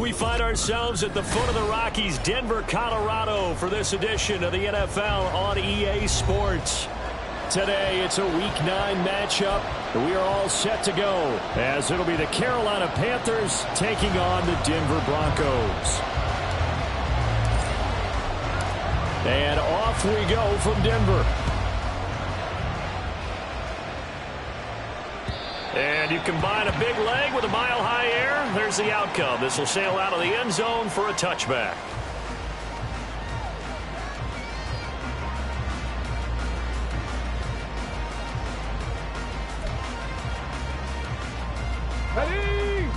We find ourselves at the foot of the Rockies, Denver, Colorado, for this edition of the NFL on EA Sports. Today, it's a Week 9 matchup. We are all set to go, as it'll be the Carolina Panthers taking on the Denver Broncos. And off we go from Denver. And you combine a big leg with a mile-high air. There's the outcome. This will sail out of the end zone for a touchback. Ready?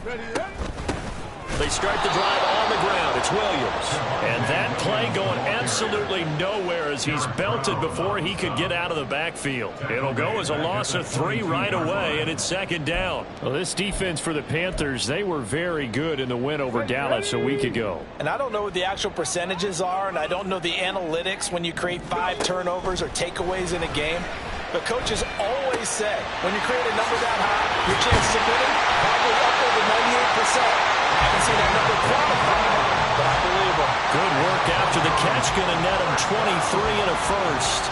Ready? They start the drive on the ground. It's Williams. And that play going absolutely nowhere as he's belted before he could get out of the backfield. It'll go as a loss of 3 right away, and it's second down. Well, this defense for the Panthers, they were very good in the win over Dallas a week ago. And I don't know what the actual percentages are, and I don't know the analytics when you create 5 turnovers or takeaways in a game. But coaches always say, when you create a number that high, your chances of winning probably up over 98%. I haven't seen that number quantified, but I believe him. Good work after the catch, going to net him 23 and a first.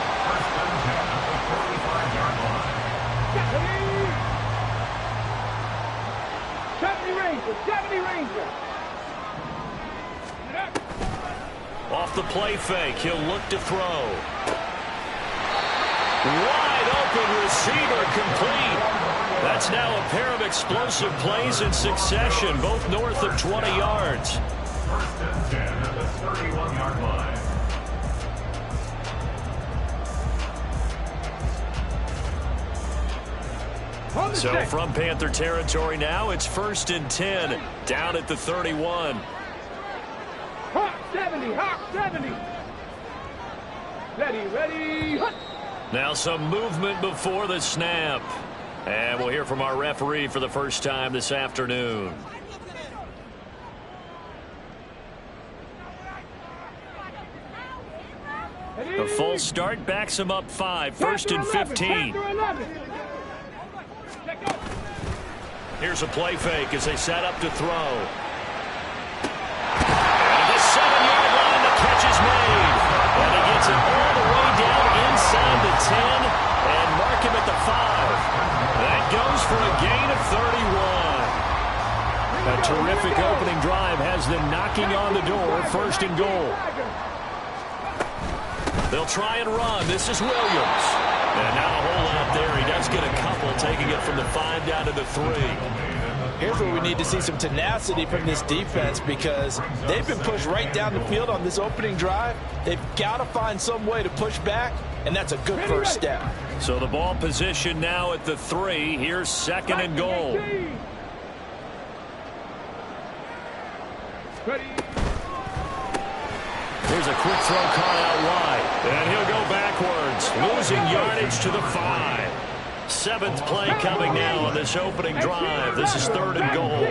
Off the play fake, he'll look to throw. Wide open receiver complete. That's now a pair of explosive plays in succession, both north of 20 yards. First and 10 at the 31-yard line. So from Panther territory now, it's 1st and 10, down at the 31. Hawk 70, Hawk 70. Ready. Now some movement before the snap. And we'll hear from our referee for the first time this afternoon. A full start backs him up 5, 1st and 15. Here's a play fake as they set up to throw. And the 7-yard line, the catch is made. And he gets it all the way down inside the 10 and mark him at the 5. That goes for a gain of 31. A terrific opening drive has them knocking on the door, 1st and goal. They'll try and run. This is Williams. And not a whole lot there. He does get a couple, taking it from the 5 down to the 3. Here's where we need to see some tenacity from this defense, because they've been pushed right down the field on this opening drive. They've got to find some way to push back, and that's a good first step. So the ball position now at the 3. Here's 2nd and goal. Here's a quick throw caught out wide. And he'll go backwards, losing yardage to the 5. 7th play coming now on this opening drive. This is 3rd and goal.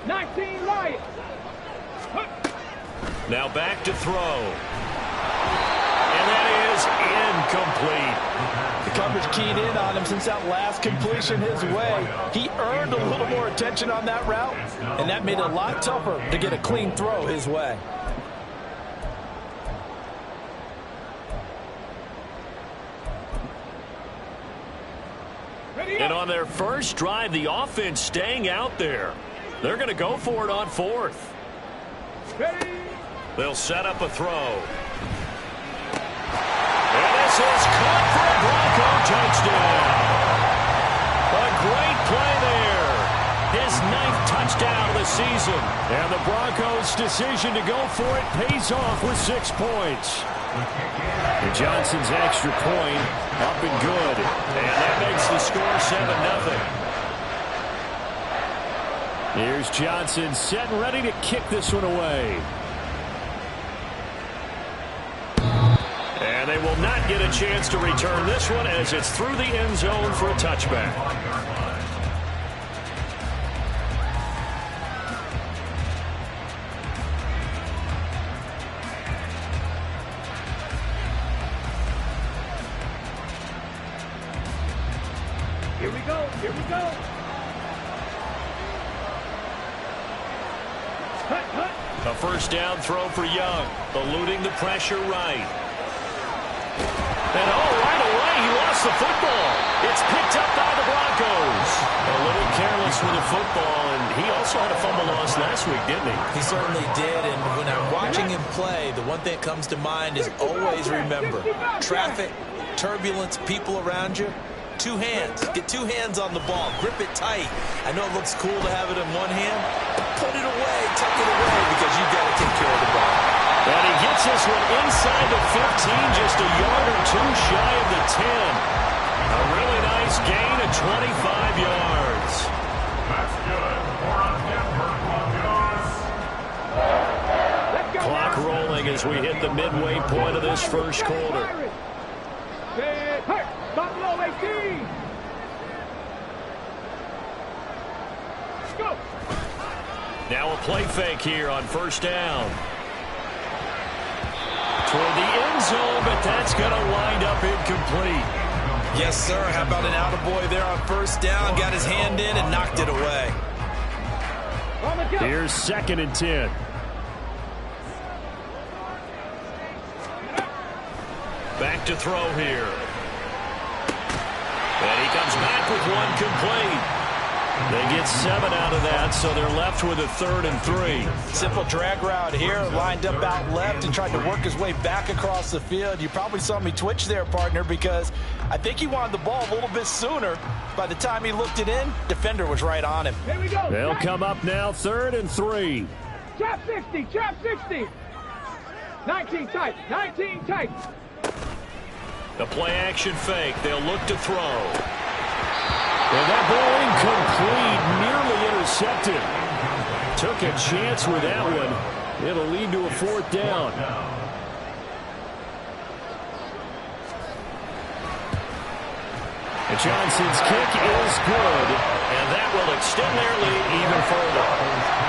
19 right. Now back to throw. And that is incomplete. The coverage keyed in on him since that last completion his way. He earned a little more attention on that route, and that made it a lot tougher to get a clean throw his way. And on their first drive, the offense staying out there. They're going to go for it on 4th. They'll set up a throw. And this is caught for a Bronco touchdown. A great play there. His 9th touchdown of the season. And the Broncos' decision to go for it pays off with 6 points. And Johnson's extra point up and good. And that makes the score 7-0. Here's Johnson set and ready to kick this one away. And they will not get a chance to return this one as it's through the end zone for a touchback. A first down throw for Young, eluding the pressure right. And right away, he lost the football. It's picked up by the Broncos. A little careless with the football, and he also had a fumble loss last week, didn't he? He certainly did, and when I'm watching him play, the one thing that comes to mind is always remember, traffic, turbulence, people around you, two hands. Get two hands on the ball. Grip it tight. I know it looks cool to have it in one hand, but put it away, tuck it away, because you've got to take care of the ball. And he gets this one inside the 15, just a yard or two shy of the 10. A really nice gain of 25 yards. That's good for a Denver Broncos. Clock rolling as we hit the midway point of this first quarter. Buffalo 18. Go. Now a play fake here on first down. Toward the end zone, but that's going to wind up incomplete. Yes, sir. How about an attaboy there on first down? Got his hand in and knocked it away. Here's 2nd and 10. Back to throw here. And he comes back with one complete. They get 7 out of that, so they're left with a 3rd and 3. Simple drag route here, lined up out left and tried to work his way back across the field. You probably saw me twitch there, partner, because I think he wanted the ball a little bit sooner. By the time he looked it in, defender was right on him. Here we go. They'll come up now 3rd and 3. Trap 60, trap 60. 19 tight, 19 tight. The play action fake. They'll look to throw. And that ball incomplete, nearly intercepted. Took a chance with that one. It'll lead to a 4th down. And Johnson's kick is good, and that will extend their lead even further.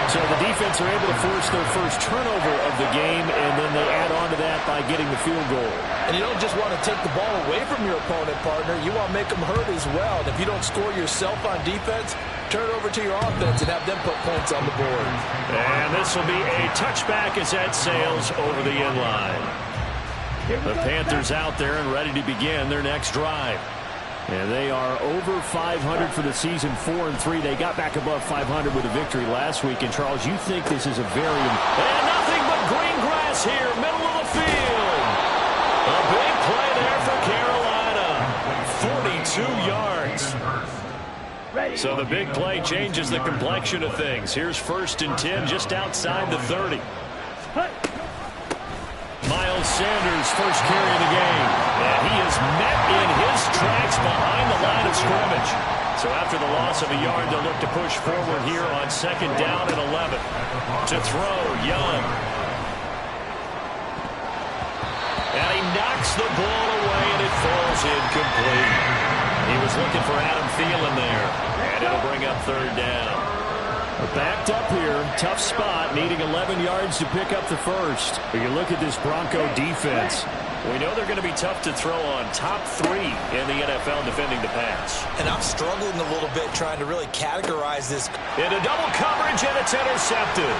So the defense are able to force their first turnover of the game, and then they add on to that by getting the field goal. And you don't just want to take the ball away from your opponent, partner. You want to make them hurt as well. And if you don't score yourself on defense, turn it over to your offense and have them put points on the board. And this will be a touchback as that sails over the end line. The Panthers out there and ready to begin their next drive. And they are over 500 for the season, 4-3. They got back above 500 with a victory last week. And, Charles, you think this is a very... And nothing but green grass here, middle of the field. A big play there for Carolina. 42 yards. So the big play changes the complexion of things. Here's 1st and 10 just outside the 30. Miles Sanders, first carry of the game. And he is met in his tracks behind the line of scrimmage. So after the loss of a yard, they'll look to push forward here on 2nd down and 11. To throw, Young. And he knocks the ball away, and it falls incomplete. He was looking for Adam Thielen there. And it'll bring up 3rd down. We're backed up here, tough spot, needing 11 yards to pick up the first. But you look at this Bronco defense. We know they're going to be tough to throw on, top 3 in the NFL defending the pass. And I'm struggling a little bit trying to really categorize this. Into double coverage, and it's intercepted.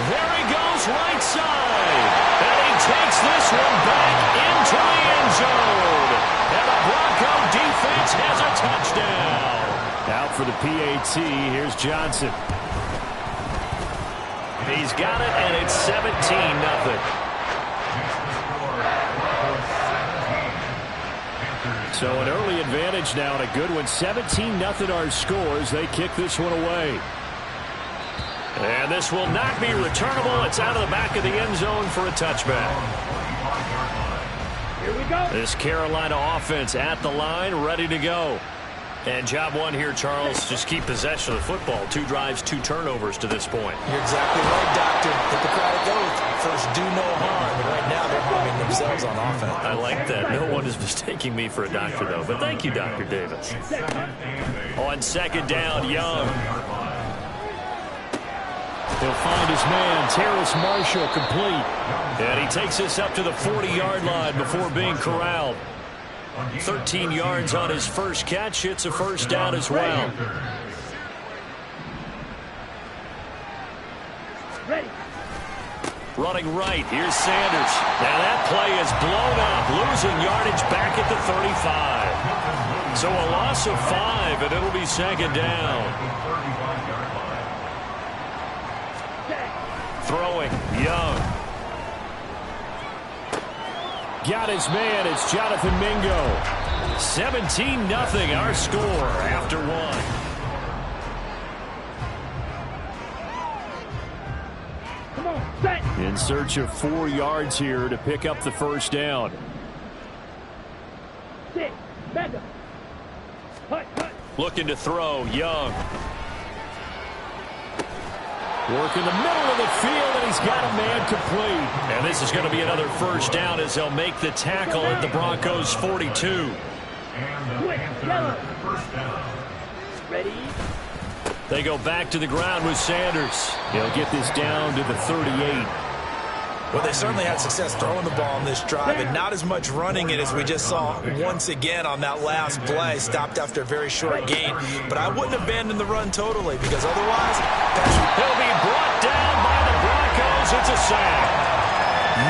There he goes, right side. And he takes this one back into the end zone. And the Bronco defense has a touchdown. Out for the PAT, here's Johnson. He's got it, and it's 17-0. So an early advantage now, and a good one. 17-0 our scores. They kick this one away. And this will not be returnable. It's out of the back of the end zone for a touchback. Here we go. This Carolina offense at the line, ready to go. And job one here, Charles, just keep possession of the football. 2 drives, 2 turnovers to this point. You're exactly right, Doctor. Hippocratic oath. First, do no harm. And right now, they're harming themselves on offense. I like that. No one is mistaking me for a doctor, though. But thank you, Dr. Davis. On 2nd down, Young. He'll find his man, Terrace Marshall, complete. And he takes this up to the 40-yard line before being corralled. 13 yards on his first catch. It's a first down as well. Ready. Running right. Here's Sanders. Now that play is blown up. Losing yardage back at the 35. So a loss of 5, and it'll be second down. Throwing. Young. Got his man. It's Jonathan Mingo. 17-0 our score after 1. In search of 4 yards here to pick up the first down. Looking to throw. Young. Work in the middle of the field, and he's got a man complete. And this is going to be another first down as they'll make the tackle at the Broncos' 42. Ready. They go back to the ground with Sanders. He'll get this down to the 38. Well, they certainly had success throwing the ball on this drive, and not as much running it as we just saw once again on that last play. Stopped after a very short gain. But I wouldn't abandon the run totally, because otherwise, he'll be brought down by the Broncos. It's a sack.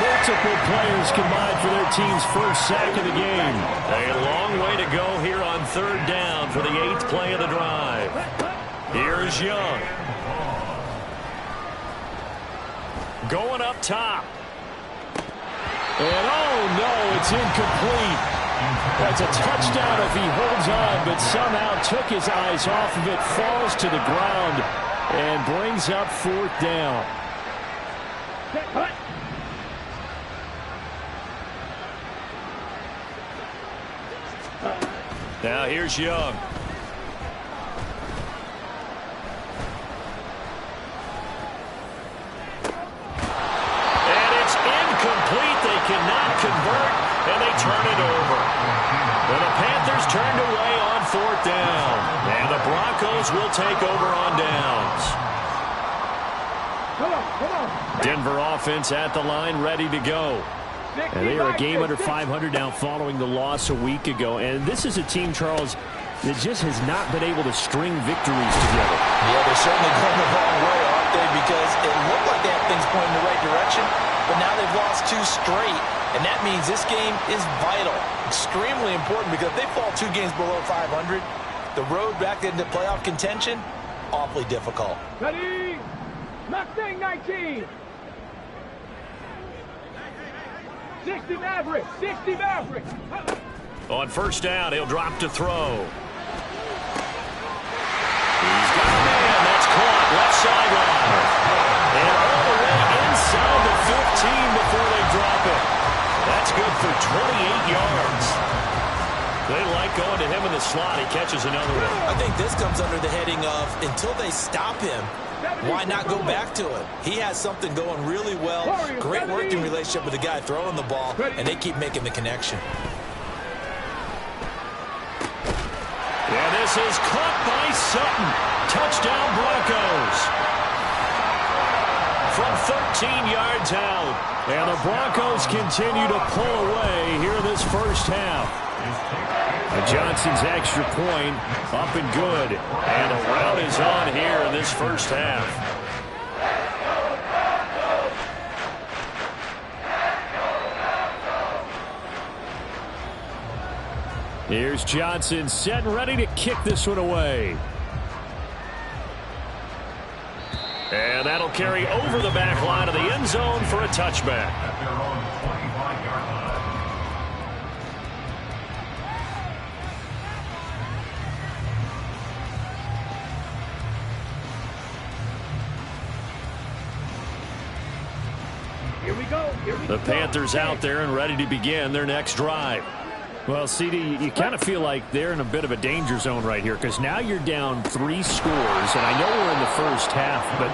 Multiple players combined for their team's first sack of the game. A long way to go here on third down for the 8th play of the drive. Here's Young. Going up top. And oh no, it's incomplete. That's a touchdown if he holds on, but somehow took his eyes off of it, falls to the ground, and brings up 4th down. Now here's Young. They cannot convert, and they turn it over. And the Panthers turned away on 4th down. And the Broncos will take over on downs. Come on. Denver offense at the line, ready to go. And they are a game under 500 now following the loss a week ago. And this is a team, Charles, that just has not been able to string victories together. Yeah, they're certainly going the wrong way, aren't they? Because it looked like they had things pointing in the right direction, but now they've lost 2 straight. And that means this game is vital, extremely important, because if they fall 2 games below 500, the road back into playoff contention, awfully difficult. Ready. Mustang 19. 60 Mavericks. 60 Mavericks. On first down, he'll drop to throw. He's got a man. That's caught. Left sideline. And all the way inside the 15 before they drop it. That's good for 28 yards. They like going to him in the slot. He catches another one. I think this comes under the heading of, until they stop him, why not go back to it? He has something going really well. Great working relationship with the guy throwing the ball, and they keep making the connection. And this is caught by Sutton. Touchdown Broncos. From 13 yards out. And the Broncos continue to pull away here in this first half. And Johnson's extra point up and good. And a rout is on here in this first half. Here's Johnson set and ready to kick this one away. And that'll carry over the back line of the end zone for a touchback. Here we go. The Panthers out there and ready to begin their next drive. Well, CD, you kind of feel like they're in a bit of a danger zone right here, because now you're down 3 scores, and I know we're in the first half, but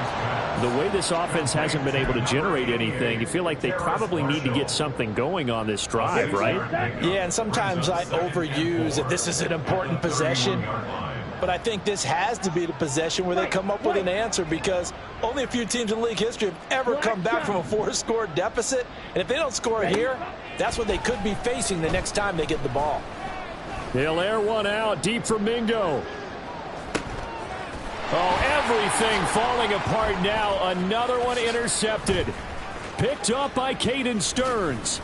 the way this offense hasn't been able to generate anything, you feel like they probably need to get something going on this drive, right? Yeah, and sometimes I overuse that this is an important possession, but I think this has to be the possession where they come up with an answer, because only a few teams in league history have ever come back from a 4-score deficit. And if they don't score here, that's what they could be facing the next time they get the ball. He'll air one out deep for Mingo. Oh, everything falling apart now. Another one intercepted. Picked up by Caden Stearns.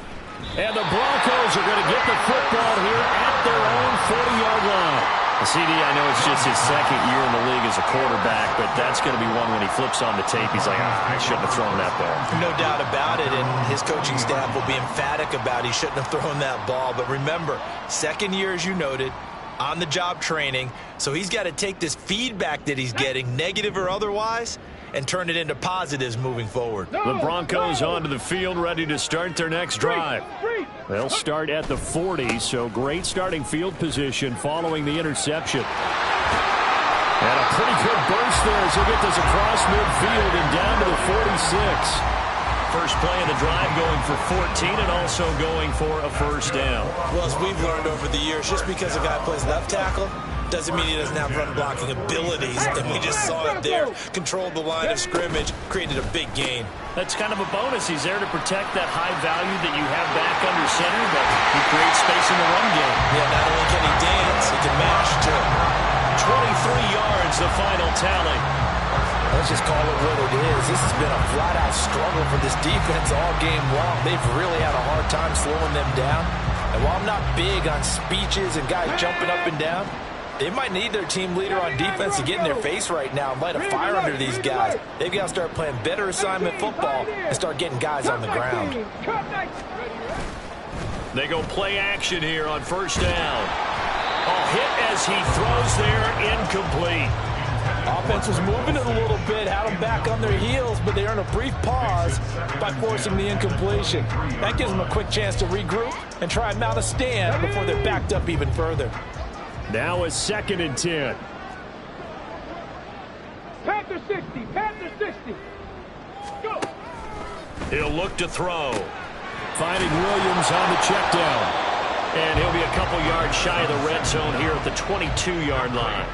And the Broncos are going to get the football here at their own 40-yard line. CD, I know it's just his second year in the league as a quarterback, but that's going to be one when he flips on the tape. He's like, I shouldn't have thrown that ball. No doubt about it, and his coaching staff will be emphatic about he shouldn't have thrown that ball. But remember, second year, as you noted, on-the-job training, so he's got to take this feedback that he's getting, negative or otherwise, and turn it into positives moving forward. The Broncos onto the field, ready to start their next drive. They'll start at the 40, so great starting field position following the interception. And a pretty good burst there as he gets this across midfield and down to the 46. First play of the drive going for 14 and also going for a first down. Well, as we've learned over the years, just because a guy plays left tackle doesn't mean he doesn't have run-blocking abilities, and we just saw it there. Controlled the line of scrimmage, created a big gain. That's kind of a bonus. He's there to protect that high value that you have back under center, but he creates space in the run game. Yeah, not only can he dance, he can mash, too. 23 yards, the final tally. Let's just call it what it is. This has been a flat-out struggle for this defense all game long. They've really had a hard time slowing them down. And while I'm not big on speeches and guys jumping up and down, they might need their team leader on defense to get in their face right now and light a fire under these guys. They've got to start playing better assignment football and start getting guys on the ground. They go play action here on first down. Oh, hit as he throws there, incomplete. Offense was moving it a little bit, had them back on their heels, but they earned a brief pause by forcing the incompletion. That gives them a quick chance to regroup and try and mount a stand before they're backed up even further. Now a 2nd and 10. Panthers 60, Panthers 60. Go. He'll look to throw. Finding Williams on the check down. And he'll be a couple yards shy of the red zone here at the 22-yard line.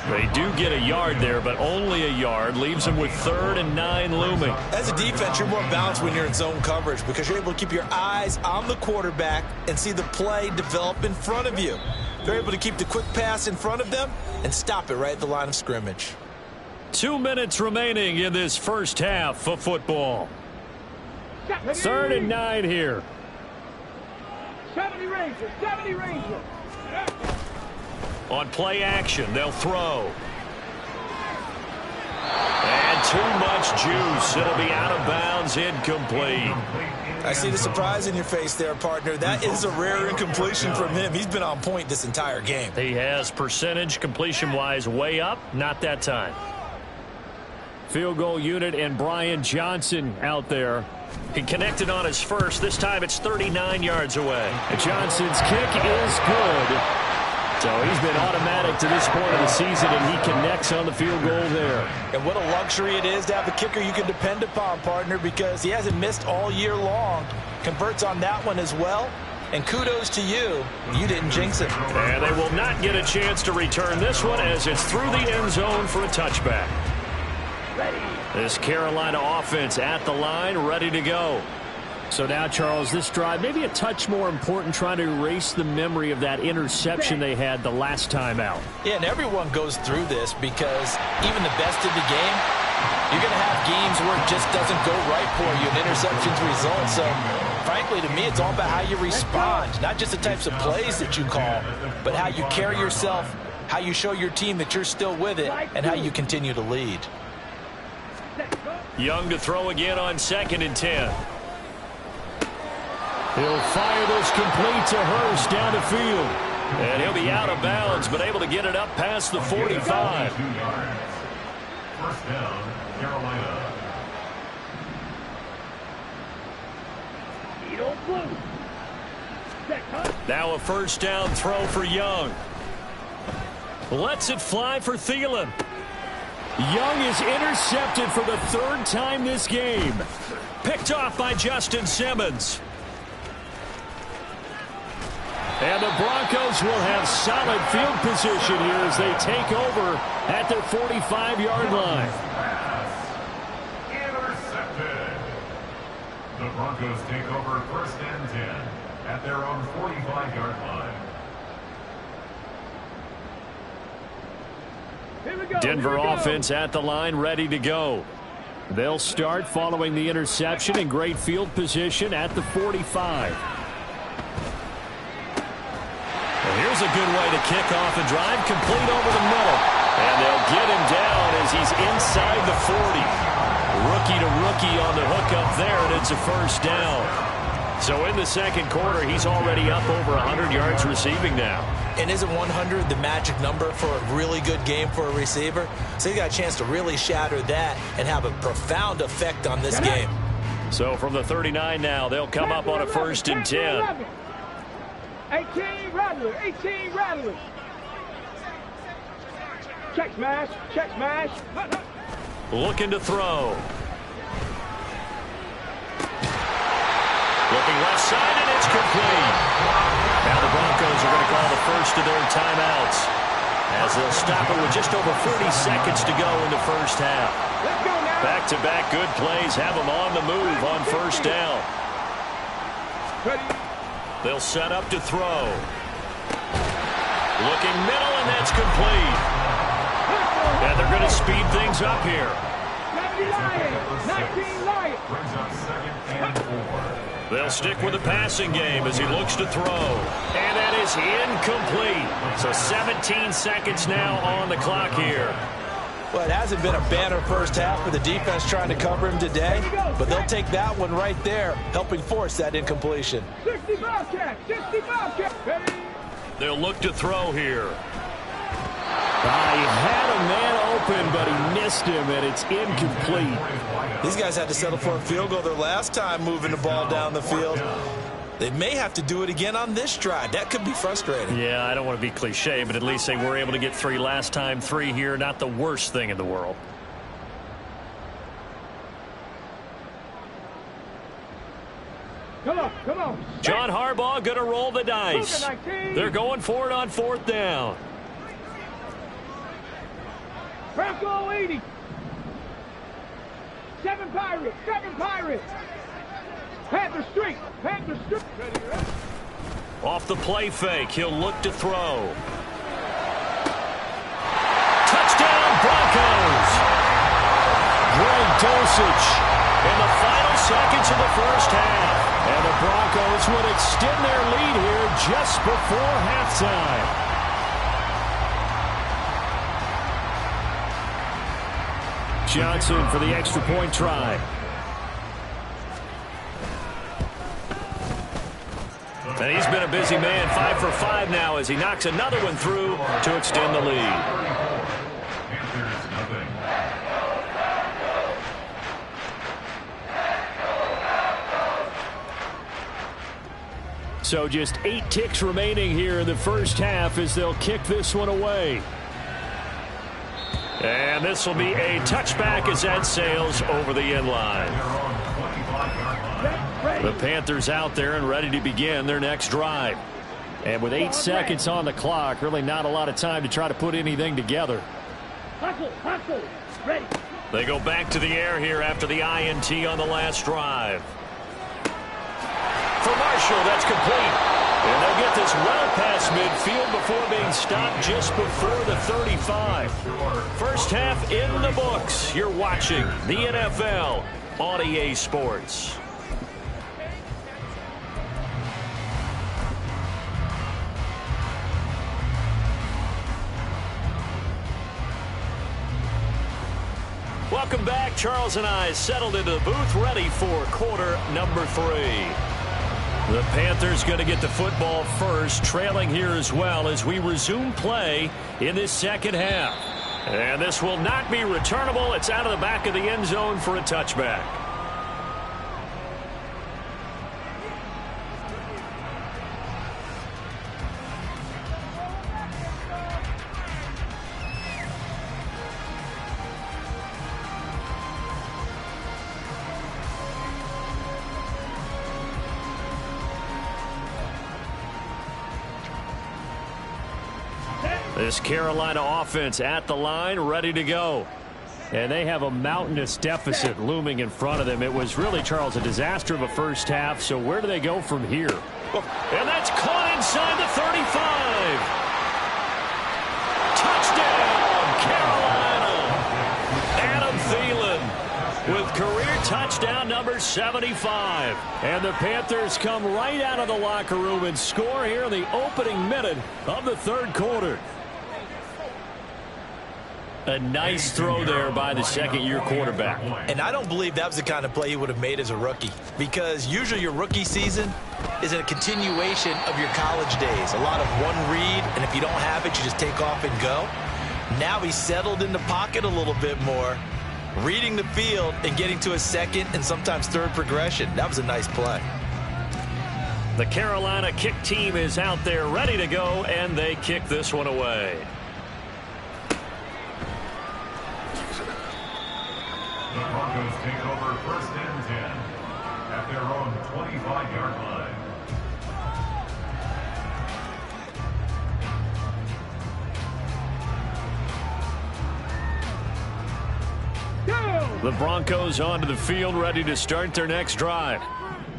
They do get a yard there, but only a yard. Leaves them with 3rd and 9 looming. As a defense, you're more balanced when you're in zone coverage because you're able to keep your eyes on the quarterback and see the play develop in front of you. They're able to keep the quick pass in front of them and stop it right at the line of scrimmage. 2 minutes remaining in this first half of football. 3rd and 9 here. 70 Rangers, 70 Rangers. On play action, they'll throw. And too much juice. It'll be out of bounds, incomplete. I see the surprise in your face there, partner. That is a rare incompletion from him. He's been on point this entire game. He has percentage completion-wise way up, not that time. Field goal unit and Brian Johnson out there. He connected on his first. This time it's 39 yards away. Johnson's kick is good. So he's been automatic to this point of the season, and he connects on the field goal there. And what a luxury it is to have a kicker you can depend upon, partner, because he hasn't missed all year long. Converts on that one as well. And kudos to you. You didn't jinx it. And they will not get a chance to return this one as it's through the end zone for a touchback. This Carolina offense at the line, ready to go. So now, Charles, this drive maybe a touch more important, trying to erase the memory of that interception they had the last time out. Yeah, and everyone goes through this because even the best in the game, you're going to have games where it just doesn't go right for you, and interceptions result. So, frankly, to me, it's all about how you respond, not just the types of plays that you call, but how you carry yourself, how you show your team that you're still with it, and how you continue to lead. Young to throw again on 2nd and 10. He'll fire this complete to Hurst down the field. And he'll be out of bounds, but able to get it up past the 45. First down, Carolina. Now a first down throw for Young. Lets it fly for Thielen. Young is intercepted for the 3rd time this game. Picked off by Justin Simmons. And the Broncos will have solid field position here as they take over at their 45-yard line. Intercepted. The Broncos take over 1st and 10 at their own 45-yard line. Denver offense at the line, ready to go. They'll start following the interception in great field position at the 45. Well, here's a good way to kick off a drive, complete over the middle. And they'll get him down as he's inside the 40. Rookie to rookie on the hook up there, and it's a first down. So in the second quarter, he's already up over 100 yards receiving now. And isn't 100 the magic number for a really good game for a receiver? So he got a chance to really shatter that and have a profound effect on this game. So from the 39 now, they'll come up on a 1st and 10. 18 Rattler, 18 Rattler. Check smash, check smash. Looking to throw. Looking left side, and it's complete. Now the Broncos are going to call the first of their timeouts as they'll stop it with just over 40 seconds to go in the first half. Back-to-back good plays have them on the move on first down. They'll set up to throw. Looking middle, and that's complete. And they're going to speed things up here. 19 Lions. Brings up 2nd and 4. They'll stick with the passing game as he looks to throw. And that is incomplete. So 17 seconds now on the clock here. Well, it hasn't been a banner first half for the defense trying to cover him today, but they'll take that one right there, helping force that incompletion. 60 Bobcat, 60 Bobcat. They'll look to throw here. He had a man open, but he missed him, and it's incomplete. These guys had to settle for a field goal their last time moving the ball down the field. They may have to do it again on this drive. That could be frustrating. Yeah, I don't want to be cliche, but at least they were able to get 3 last time. 3 here, not the worst thing in the world. Come on, come on. John Harbaugh going to roll the dice. They're going for it on 4th down. Bronco 80. 7 Pirates, 7 Pirates. Panther Street, Panther Street. Off the play fake, he'll look to throw. Touchdown, Broncos! Greg Dulcich in the final seconds of the first half. And the Broncos would extend their lead here just before halftime. Johnson for the extra point try. And he's been a busy man, 5 for 5 now as he knocks another one through to extend the lead. Panthers nothing. So just 8 ticks remaining here in the first half as they'll kick this one away. And this will be a touchback as that sails over the end line. The Panthers out there and ready to begin their next drive. And with 8 seconds on the clock, really not a lot of time to try to put anything together. Hustle, ready. They go back to the air here after the INT on the last drive. For Marshall, that's complete. And they'll get this well past midfield before being stopped just before the 35. First half in the books. You're watching the NFL on EA Sports. Welcome back. Charles and I settled into the booth ready for quarter number 3. The Panthers going to get the football first, trailing here as well as we resume play in this second half. And this will not be returnable. It's out of the back of the end zone for a touchback. This Carolina offense at the line, ready to go. And they have a mountainous deficit looming in front of them. It was really, Charles, a disaster of a first half. So where do they go from here? And that's caught inside the 35. Touchdown, Carolina. number 75. And the Panthers come right out of the locker room and score here in the opening minute of the third quarter. A nice throw there by the second-year quarterback. And I don't believe that was the kind of play he would have made as a rookie, because usually your rookie season is a continuation of your college days. A lot of one read, and if you don't have it, you just take off and go. Now he's settled in the pocket a little bit more, reading the field and getting to a second and sometimes third progression. That was a nice play. The Carolina kick team is out there ready to go, and they kick this one away. The Broncos take over 1st and 10 at their own 25-yard line. The Broncos onto the field, ready to start their next drive.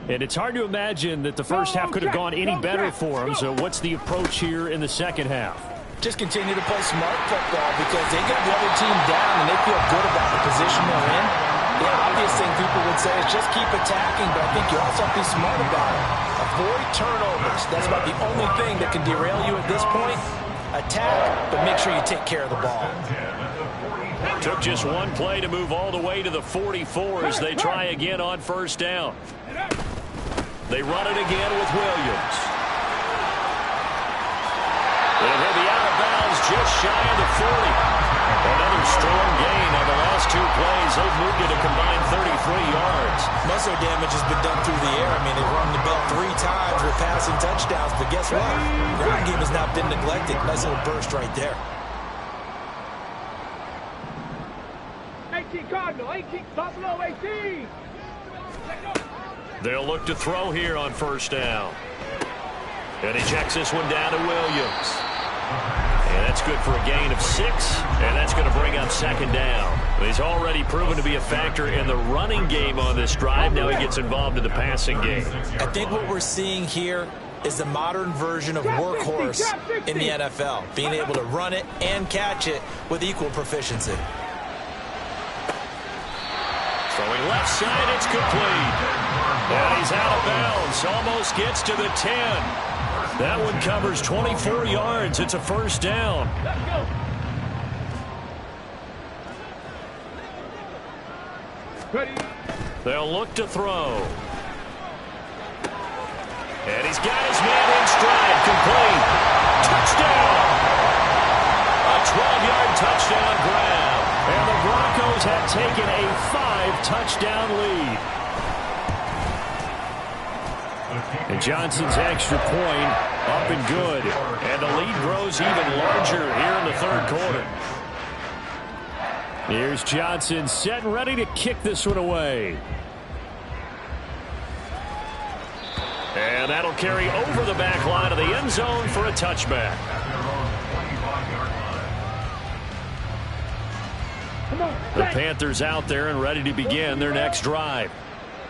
And it's hard to imagine that the first half could have gone any better for them. So what's the approach here in the second half? Just continue to play smart football, because they get the other team down and they feel good about the position they're in. The obvious thing people would say is just keep attacking, but I think you also have to be smart about it. Avoid turnovers. That's about the only thing that can derail you at this point. Attack, but make sure you take care of the ball. Took just one play to move all the way to the 44 as they try again on first down. They run it again with Williams. And he'll be out of bounds just shy of the 40. Another strong gain on the last two plays. They've moved it a combined 33 yards. Muscle damage has been done through the air. I mean, they've run the ball 3 times with passing touchdowns, but guess what? The ground game has not been neglected. Nice little burst right there. 18 Cardinal, 18 Buffalo, 18. They'll look to throw here on first down. And he checks this one down to Williams. And that's good for a gain of 6. And that's going to bring up second down. He's already proven to be a factor in the running game on this drive. Now he gets involved in the passing game. I think what we're seeing here is the modern version of workhorse in the NFL. Being able to run it and catch it with equal proficiency. Throwing left side, it's complete. And he's out of bounds. Almost gets to the 10. That one covers 24 yards. It's a first down. Let's go. Ready. They'll look to throw. And he's got his man in stride. Complete. Touchdown. A 12-yard touchdown grab. And the Broncos have taken a 5-touchdown lead. And Johnson's extra point up and good. And the lead grows even larger here in the third quarter. Here's Johnson set and ready to kick this one away. And that'll carry over the back line of the end zone for a touchback. The Panthers out there and ready to begin their next drive.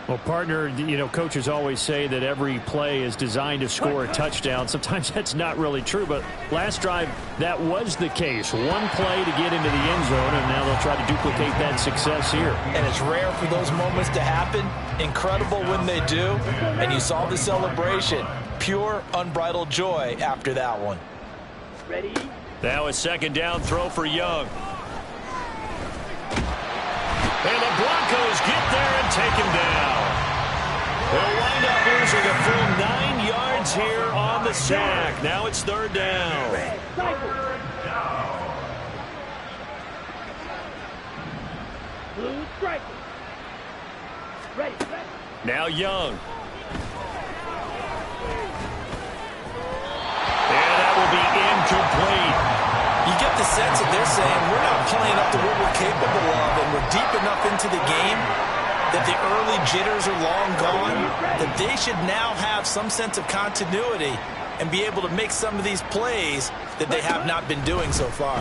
Well, partner, you know, coaches always say that every play is designed to score a touchdown. Sometimes that's not really true, but last drive, that was the case. One play to get into the end zone, and now they'll try to duplicate that success here. And it's rare for those moments to happen. Incredible when they do. And you saw the celebration. Pure, unbridled joy after that one. Ready. Now a second down throw for Young. And the Broncos get there and take him down. They'll wind up losing a full 9 yards here on the sack. Now it's third down. Blue striker. Ready. Now Young. And that will be incomplete. You get the sense that they're saying we're not playing up to what we're capable of, and we're deep enough into the game that the early jitters are long gone, that they should now have some sense of continuity and be able to make some of these plays that they have not been doing so far.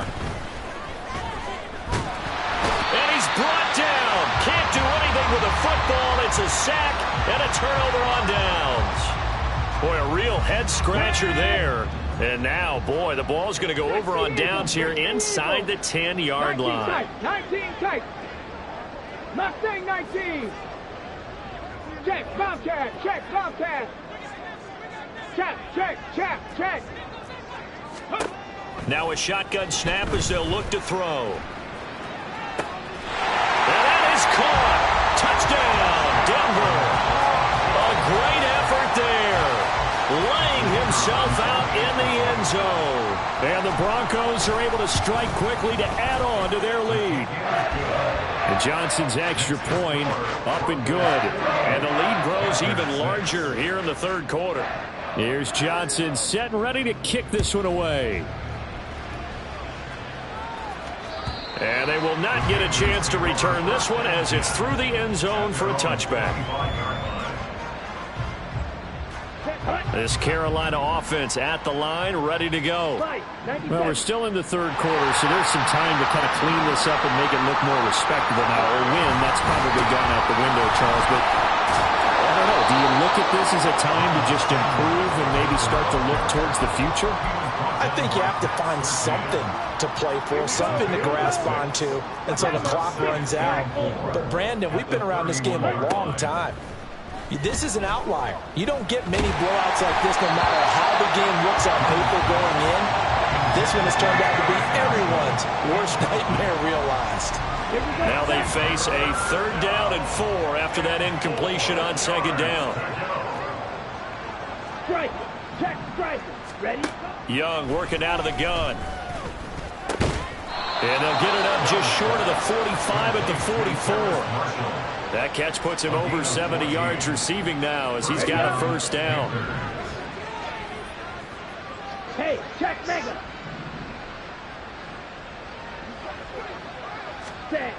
And he's brought down. Can't do anything with a football. It's a sack and a turnover on downs. Boy, a real head-scratcher there. And now, boy, the ball's going to go over on downs here inside the 10-yard line. 19 tight. Mustang 19. check, Bobcat, check, Bobcat. Check, check, check, check. Now a shotgun snap as they'll look to throw. And that is caught. Touchdown, Denver. A great effort there. Laying himself out in the end zone. And the Broncos are able to strike quickly to add on to their lead. And Johnson's extra point up and good. And the lead grows even larger here in the third quarter. Here's Johnson set and ready to kick this one away. And they will not get a chance to return this one as it's through the end zone for a touchback. This Carolina offense at the line, ready to go. Well, we're still in the third quarter, so there's some time to kind of clean this up and make it look more respectable now. Or win, that's probably gone out the window, Charles. But I don't know. Do you look at this as a time to just improve and maybe start to look towards the future? I think you have to find something to play for, something to grasp onto until the clock runs out. But, Brandon, we've been around this game a long time. This is an outlier. You don't get many blowouts like this no matter how the game looks on paper going in. This one has turned out to be everyone's worst nightmare realized. Now they face a 3rd down and 4 after that incompletion on 2nd down. Strike, check, strike. Ready? Young working out of the gun. And they'll get it up just short of the 45 at the 44. That catch puts him over 70 yards receiving now as he's got a 1st down. Hey, check mega. Set.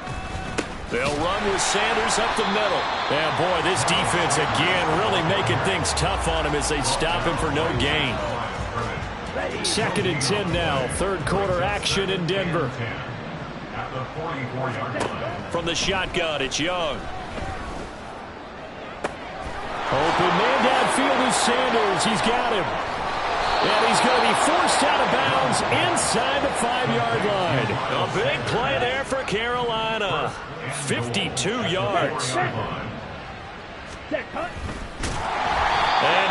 They'll run with Sanders up the middle. And boy, this defense again really making things tough on him as they stop him for no gain. 2nd and 10 now. 3rd quarter action in Denver. From the shotgun, it's Young. Open man downfield is Sanders. He's got him. And he's going to be forced out of bounds inside the 5-yard line. A big play there for Carolina. 52 yards. And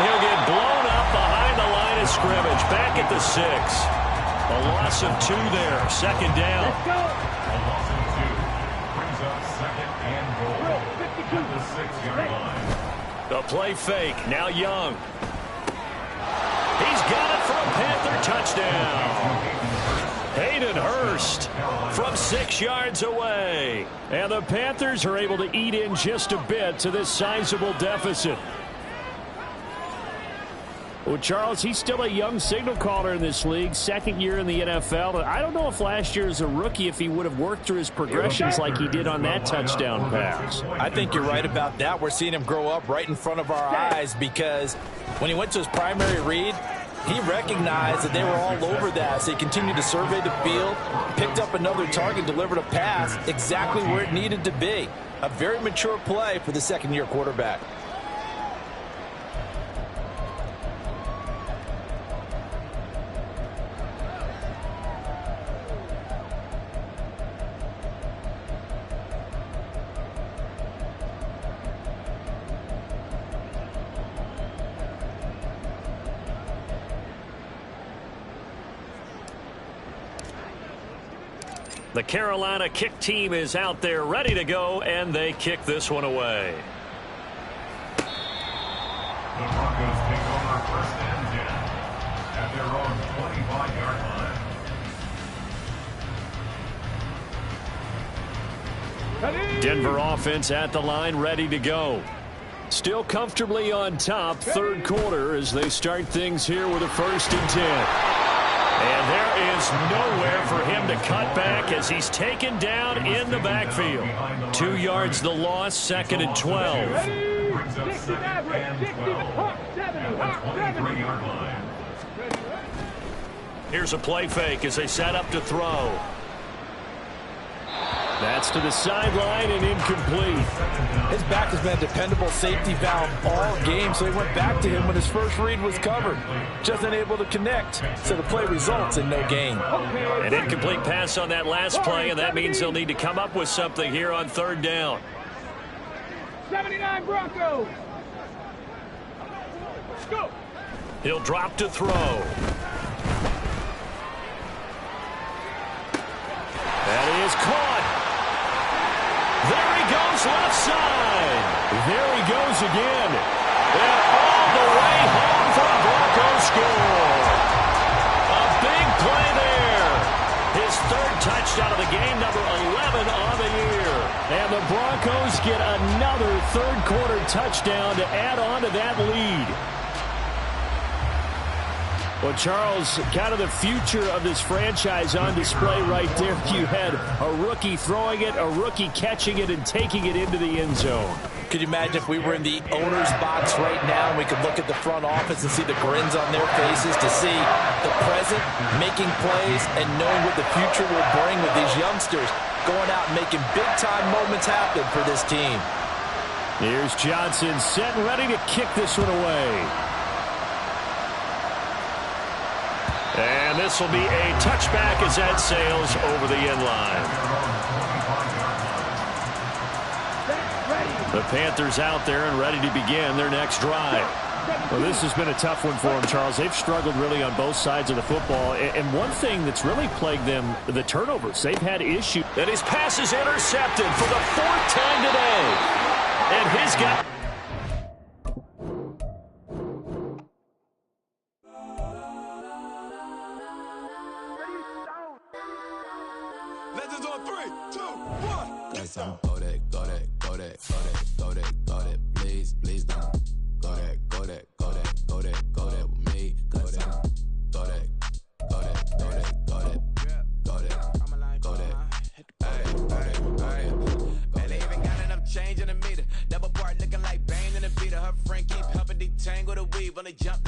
he'll get blown up behind the line of scrimmage. Back at the 6. A loss of 2 there. 2nd down. Let's go. A loss of 2 brings up 2nd and goal at the 6-yard line. The play fake. Now Young. He's got it for a Panther touchdown. Hayden Hurst from 6 yards away. And the Panthers are able to eat in just a bit to this sizable deficit. Well, Charles, he's still a young signal caller in this league, 2nd year in the NFL. I don't know if last year as a rookie if he would have worked through his progressions like he did on that touchdown pass. I think you're right about that. We're seeing him grow up right in front of our eyes because when he went to his primary read, he recognized that they were all over that. So he continued to survey the field, picked up another target, delivered a pass exactly where it needed to be. A very mature play for the 2nd-year quarterback. The Carolina kick team is out there ready to go, and they kick this one away. The Broncos take over 1st and 10 at their own 25-yard line. Denver offense at the line ready to go. Still comfortably on top 3rd quarter as they start things here with a 1st and 10. And there is nowhere for him to cut back as he's taken down in the backfield. 2 yards the loss, 2nd and 12. Brings up 2nd and 12 at the 23-yard line. Here's a play fake as they set up to throw. That's to the sideline and incomplete. His back has been a dependable safety valve all game, so he went back to him when his first read was covered. Just unable to connect, so the play results in no gain. An incomplete pass on that last play, and that means they'll need to come up with something here on 3rd down. 79 Broncos. Let's go. He'll drop to throw. And he is caught. There he goes, left side. There he goes again. And all the way home for a Broncos score. A big play there. His third touchdown of the game, number 11 on the year. And the Broncos get another third-quarter touchdown to add on to that lead. Well, Charles, kind of the future of this franchise on display right there. You had a rookie throwing it, a rookie catching it, and taking it into the end zone. Could you imagine if we were in the owner's box right now and we could look at the front office and see the grins on their faces, to see the present making plays and knowing what the future will bring with these youngsters going out and making big-time moments happen for this team. Here's Johnson set and ready to kick this one away. And this will be a touchback as that sails over the end line. The Panthers out there and ready to begin their next drive. Well, this has been a tough one for them, Charles. They've struggled really on both sides of the football. And one thing that's really plagued them, the turnovers. They've had issues. And his pass is intercepted for the fourth time today. And his guy... Legends on 3, 2, 1. Yes, I'm go that, go that, go that, go that, go that, go that. Please, please don't. Go that, go that, go that, go that, go that with me. Go that, go that, go that, go that, go that, go that, go that. Man, they even got enough change in the meter. Double part looking like Bane in the beater. Her friend keep helping detangle the weave when they jump.